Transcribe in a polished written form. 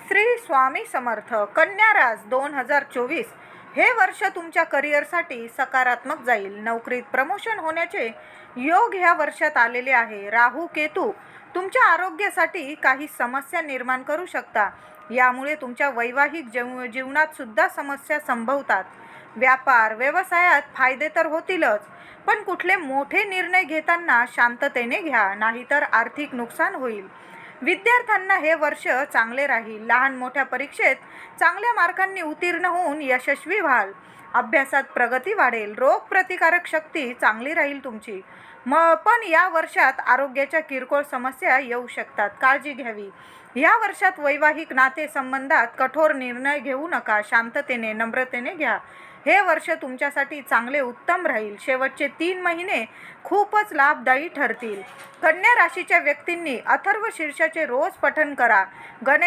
श्री स्वामी समर्थ. कन्या रास 2024 हे वर्ष तुमच्या करिअरसाठी सकारात्मक जाईल. नोकरीत प्रमोशन होण्याचे योग ह्या वर्षात आलेले आहे. राहू केतू तुमच्या आरोग्यासाठी काही समस्या निर्माण करू शकता. यामुळे तुमच्या वैवाहिक जीवनात सुद्धा समस्या संभवतात. व्यापार व्यवसायात फायदे तर होतीलच, पण कुठले मोठे निर्णय घेताना शांततेने घ्या, नाहीतर आर्थिक नुकसान होईल. विद्यार्थ्यांना हे वर्ष चांगले राहील. लहान मोठ्या परीक्षेत चांगल्या मार्कांनी उत्तीर्ण होऊन यशस्वी व्हाल. अभ्यासात प्रगती वाढेल. रोगप्रतिकारक शक्ती चांगली राहील तुमची. पण या वर्षात आरोग्याच्या किरकोळ समस्या येऊ शकतात, काळजी घ्यावी. या वर्षात वैवाहिक नातेसंबंधात कठोर निर्णय घेऊ नका. शांततेने नम्रतेने घ्या. हे वर्ष तुमच्यासाठी चांगले उत्तम राहील. शेवटचे 3 महिने खूपच लाभदायी ठरतील. कन्या राशीच्या व्यक्तींनी अथर्व शीर्षाचे रोज पठण करा.